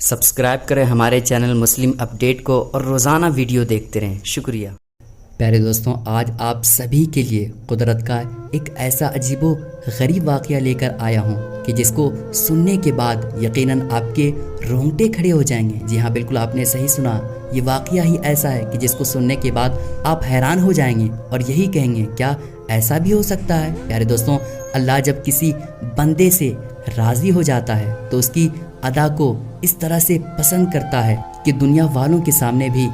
Subscribe کریں ہمارے channel مسلم update کو اور روزانہ ویڈیو دیکھتے رہیں۔ شکریہ۔ پیارے دوستوں، آج آپ سبھی کے لیے قدرت کا ایک ایسا عجیب و غریب واقعہ لے کر آیا ہوں کہ جس کو سننے کے بعد یقیناً آپ کے رونگٹے کھڑے ہو جائیں گے۔ جی ہاں، بالکل آپ نے صحیح سنا، یہ واقعہ ہی ایسا ہے کہ جس کو سننے کے بعد آپ حیران ہو جائیں گے اور یہی کہیں گے کیا ایسا بھی ہو سکتا ہے۔ پیارے دوستوں، اللہ جب کسی بندے سے راضی ہو جاتا ہے تو اس کی ادا کو اس طرح سے پسند کرتا ہے کہ دنیا والوں کے سامنے بھی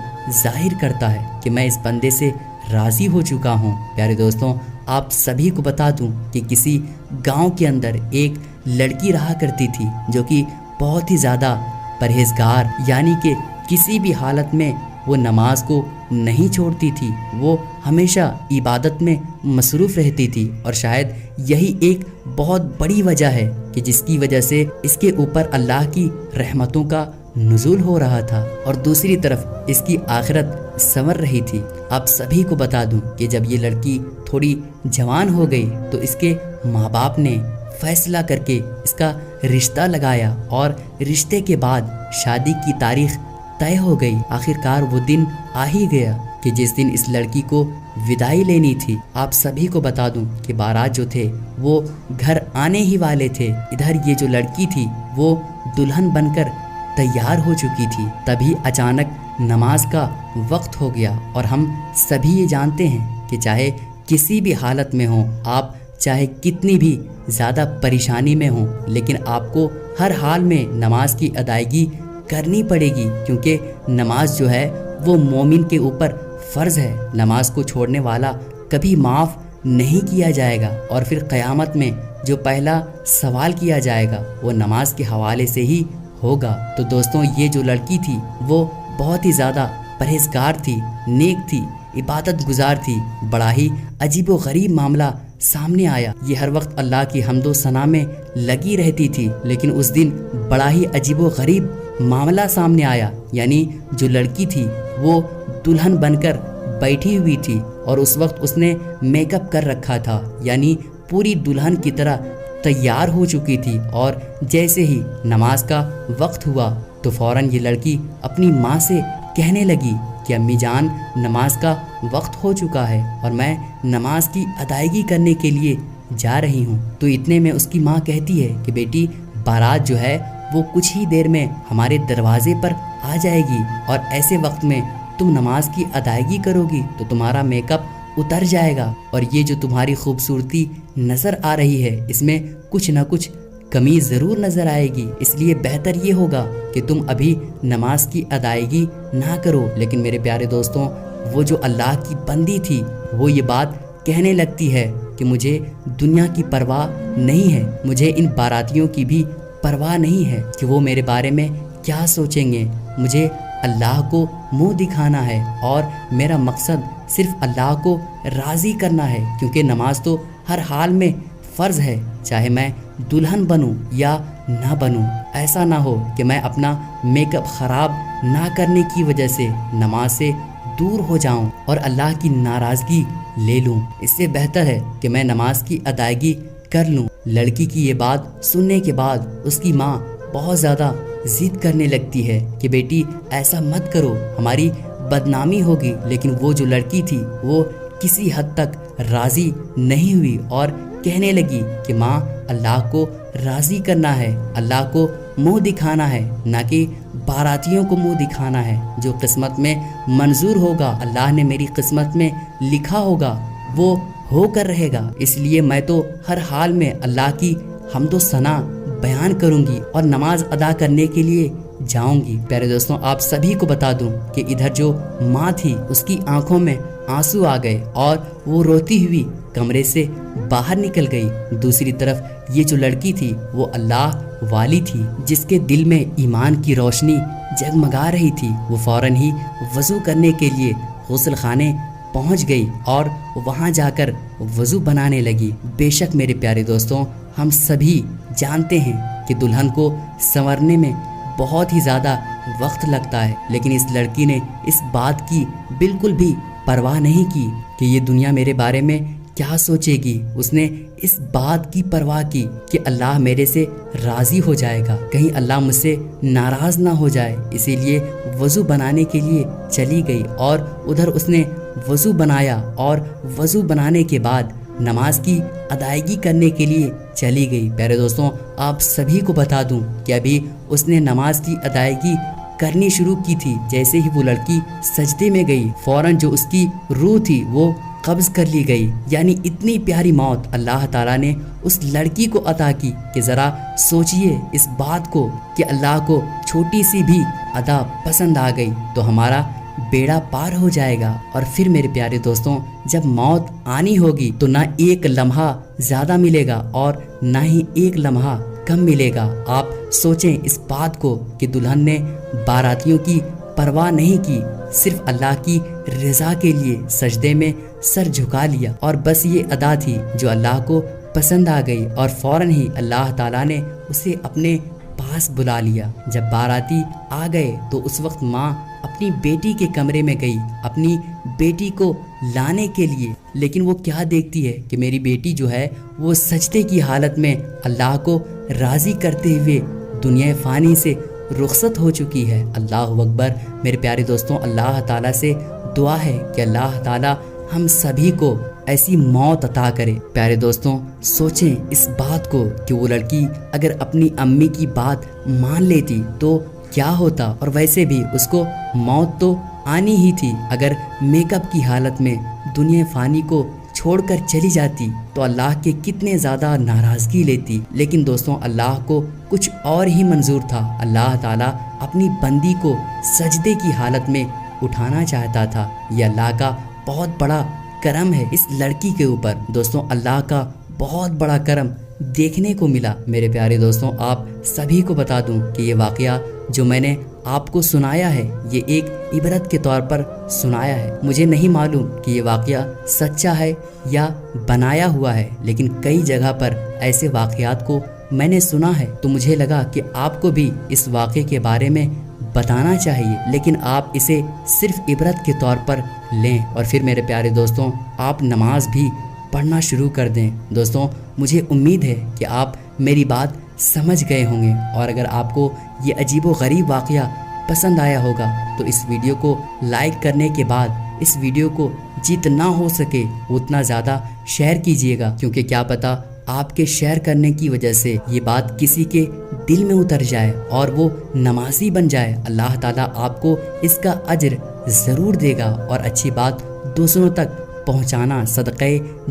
ظاہر کرتا ہے کہ میں اس بندے سے راضی ہو چکا ہوں۔ پیارے دوستوں، آپ سبھی کو بتا دوں کہ کسی گاؤں کے اندر ایک لڑکی رہا کرتی تھی جو کہ بہت ہی زیادہ پرہیزگار، یعنی کہ کسی بھی حالت میں وہ نماز کو نہیں چھوڑتی تھی، وہ ہمیشہ عبادت میں مصروف رہتی تھی، اور شاید یہی ایک بہت بڑی وجہ ہے کہ جس کی وجہ سے اس کے اوپر اللہ کی رحمتوں کا نزول ہو رہا تھا اور دوسری طرف اس کی آخرت سنور رہی تھی۔ آپ سبھی کو بتا دوں کہ جب یہ لڑکی تھوڑی جوان ہو گئی تو اس کے ماں باپ نے فیصلہ کر کے اس کا رشتہ لگایا اور رشتے کے بعد شادی کی تاریخ طے ہو گئی۔ آخرکار وہ دن آ ہی گیا کہ جس دن اس لڑکی کو وداعی لینی تھی۔ آپ سبھی کو بتا دوں کہ بارات جو تھے وہ گھر آنے ہی والے تھے، ادھر یہ جو لڑکی تھی وہ دلہن بن کر تیار ہو چکی تھی۔ تبھی اچانک نماز کا وقت ہو گیا، اور ہم سبھی یہ جانتے ہیں کہ چاہے کسی بھی حالت میں ہوں آپ، چاہے کتنی بھی زیادہ پریشانی میں ہوں، لیکن آپ کو ہر حال میں نماز کی ادائیگی کرنی پڑے گی، کیونکہ نماز جو ہے وہ مومن کے اوپر فرض ہے۔ نماز کو چھوڑنے والا کبھی معاف نہیں کیا جائے گا، اور پھر قیامت میں جو پہلا سوال کیا جائے گا وہ نماز کے حوالے سے ہی ہوگا۔ تو دوستوں، یہ جو لڑکی تھی وہ بہت ہی زیادہ پرہیزگار تھی، نیک تھی، عبادت گزار تھی۔ بڑا ہی عجیب و غریب معاملہ سامنے آیا۔ یہ ہر وقت اللہ کی حمد و ثنا میں لگی رہتی تھی، لیکن اس دن بڑا ہی عجیب و غریب معاملہ سامنے آیا، یعنی جو لڑکی تھی وہ دلہن بن کر بیٹھی ہوئی تھی، اور اس وقت اس نے میک اپ کر رکھا تھا، یعنی پوری دلہن کی طرح تیار ہو چکی تھی، اور جیسے ہی نماز کا وقت ہوا تو فوراً یہ لڑکی اپنی ماں سے کہنے لگی کہ امی جان، نماز کا وقت ہو چکا ہے اور میں نماز کی ادائیگی کرنے کے لیے جا رہی ہوں۔ تو اتنے میں اس کی ماں کہتی ہے کہ بیٹی، بارات جو ہے وہ کچھ ہی دیر میں ہمارے دروازے پر آ جائے گی، اور ایسے وقت میں تم نماز کی ادائیگی کرو گی تو تمہارا میک اپ اتر جائے گا، اور یہ جو تمہاری خوبصورتی نظر آ رہی ہے اس میں کچھ نہ کچھ کمی ضرور نظر آئے گی، اس لیے بہتر یہ ہوگا کہ تم ابھی نماز کی ادائیگی نہ کرو۔ لیکن میرے پیارے دوستوں، وہ جو اللہ کی بندی تھی وہ یہ بات کہنے لگتی ہے کہ مجھے دنیا کی پرواہ نہیں ہے، مجھے ان باراتیوں کی بھی پرواہ نہیں ہے کہ وہ میرے بارے میں کیا سوچیں گے، مجھے اللہ کو منہ دکھانا ہے، اور میرا مقصد صرف اللہ کو راضی کرنا ہے، کیونکہ نماز تو ہر حال میں فرض ہے، چاہے میں دلہن بنوں یا نہ بنوں۔ ایسا نہ ہو کہ میں اپنا میک اپ خراب نہ کرنے کی وجہ سے نماز سے دور ہو جاؤں اور اللہ کی ناراضگی لے لوں۔ اس سے بہتر ہے کہ میں نماز کی ادائیگی کر لوں۔ لڑکی کی یہ بات سننے کے بعد اس کی ماں بہت زیادہ ضد کرنے لگتی ہے کہ بیٹی ایسا مت کرو، ہماری بدنامی ہوگی۔ لیکن وہ جو لڑکی تھی وہ کسی حد تک راضی نہیں ہوئی اور کہنے لگی کہ ماں، اللہ کو راضی کرنا ہے، اللہ کو منہ دکھانا ہے، نہ کہ باراتیوں کو منہ دکھانا ہے۔ جو قسمت میں منظور ہوگا، اللہ نے میری قسمت میں لکھا ہوگا، وہ ہو کر رہے گا۔ اس لیے میں تو ہر حال میں اللہ کی حمد و ثنا بیان کروں گی اور نماز ادا کرنے کے لیے جاؤں گی۔ پیارے دوستوں، آپ سبھی کو بتا دوں کہ ادھر جو ماں تھی اس کی آنکھوں میں آنسو آ گئے اور وہ روتی ہوئی کمرے سے باہر نکل گئی۔ دوسری طرف یہ جو لڑکی تھی وہ اللہ والی تھی، جس کے دل میں ایمان کی روشنی جگمگا رہی تھی۔ وہ فوراً ہی وضو کرنے کے لیے غسل خانے پہنچ گئی اور وہاں جا کر وضو بنانے لگی۔ بے شک میرے پیارے دوستوں، ہم سبھی جانتے ہیں کہ دلہن کو سنورنے میں بہت ہی زیادہ وقت لگتا ہے، لیکن اس لڑکی نے اس بات کی بالکل بھی پرواہ نہیں کی کہ یہ دنیا میرے بارے میں کیا سوچے گی؟ اس نے اس بات کی پرواہ کی کہ اللہ میرے سے راضی ہو جائے گا، کہیں اللہ مجھ سے ناراض نہ ہو جائے، اسی لیے وضو بنانے کے لیے چلی گئی اور ادھر اس نے وضو بنایا اور وضو بنانے کے بعد نماز کی ادائیگی کرنے کے لیے چلی گئی۔ پیارے دوستوں، آپ سبھی کو بتا دوں کہ ابھی اس نے نماز کی ادائیگی کرنی شروع کی تھی، جیسے ہی وہ لڑکی سجدے میں گئی فوراً جو اس کی روح تھی وہ قبض کر لی گئی۔ یعنی اتنی پیاری موت اللہ تعالیٰ نے اس لڑکی کو عطا کی کہ ذرا سوچئے اس بات کو کہ اللہ کو چھوٹی سی بھی ادا پسند آ گئی تو ہمارا بیڑا پار ہو جائے گا۔ اور پھر میرے پیارے دوستوں، جب موت آنی ہوگی تو نہ ایک لمحہ زیادہ ملے گا اور نہ ہی ایک لمحہ کم ملے گا۔ آپ سوچیں اس بات کو کہ دلہن نے باراتیوں کی پرواہ نہیں کی، صرف اللہ کی رضا کے لیے سجدے میں سر جھکا لیا اور بس یہ ادا تھی جو اللہ کو پسند آ گئی، اور فوراً ہی اللہ تعالیٰ نے اسے اپنے پاس بلا لیا۔ جب باراتی آ گئے تو اس وقت ماں اپنی بیٹی کے کمرے میں گئی اپنی بیٹی کو لانے کے لیے، لیکن وہ کیا دیکھتی ہے کہ میری بیٹی جو ہے وہ سجدے کی حالت میں اللہ کو راضی کرتے ہوئے دنیا فانی سے رخصت ہو چکی ہے۔ اللہ اکبر۔ میرے پیارے دوستوں، اللہ تعالیٰ سے دعا ہے کہ اللہ تعالیٰ ہم سبھی کو ایسی موت عطا کرے۔ پیارے دوستوں، سوچیں اس بات کو کہ وہ لڑکی اگر اپنی امی کی بات مان لیتی تو کیا ہوتا، اور ویسے بھی اس کو موت تو آنی ہی تھی۔ اگر میک اپ کی حالت میں دنیا فانی کو چھوڑ کر چلی جاتی تو اللہ کے کتنے زیادہ ناراضگی لیتی، لیکن دوستوں اللہ کو کچھ اور ہی منظور تھا۔ اللہ تعالیٰ اپنی بندی کو سجدے کی حالت میں اٹھانا چاہتا تھا۔ یہ اللہ کا بہت بڑا کرم ہے اس لڑکی کے اوپر۔ دوستوں، اللہ کا بہت بڑا کرم دیکھنے کو ملا۔ میرے پیارے دوستوں، آپ سبھی کو بتا دوں کہ یہ واقعہ جو میں نے آپ کو سنایا ہے یہ ایک عبرت کے طور پر سنایا ہے۔ مجھے نہیں معلوم کہ یہ واقعہ سچا ہے یا بنایا ہوا ہے، لیکن کئی جگہ پر ایسے واقعات کو میں نے سنا ہے تو مجھے لگا کہ آپ کو بھی اس واقعے کے بارے میں بتانا چاہیے، لیکن آپ اسے صرف عبرت کے طور پر لیں اور پھر میرے پیارے دوستوں آپ نماز بھی پڑھنا شروع کر دیں۔ دوستوں، مجھے امید ہے کہ آپ میری بات سمجھ گئے ہوں گے، اور اگر آپ کو یہ عجیب و غریب واقعہ پسند آیا ہوگا تو اس ویڈیو کو لائک کرنے کے بعد اس ویڈیو کو جتنا ہو سکے اتنا زیادہ شیئر کیجیے گا، کیونکہ کیا پتہ آپ کے شیئر کرنے کی وجہ سے یہ بات کسی کے دل میں اتر جائے اور وہ نمازی بن جائے۔ اللہ تعالیٰ آپ کو اس کا اجر ضرور دے گا، اور اچھی بات دوسروں تک پہنچانا صدقہ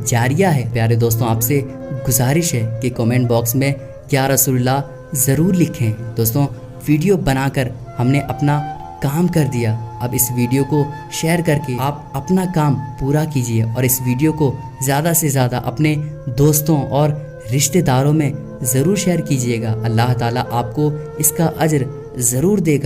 جاریہ ہے۔ پیارے دوستوں، آپ سے گزارش ہے کہ کمنٹ باکس میں یا رسول اللہ ضرور لکھیں۔ دوستوں، ویڈیو بنا کر ہم نے اپنا کام کر دیا، اب اس ویڈیو کو شیئر کر کے آپ اپنا کام پورا کیجیے، اور اس ویڈیو کو زیادہ سے زیادہ اپنے دوستوں اور رشتہ داروں میں ضرور شیئر کیجیے گا۔ اللہ تعالیٰ آپ کو اس کا اجر ضرور دے گا۔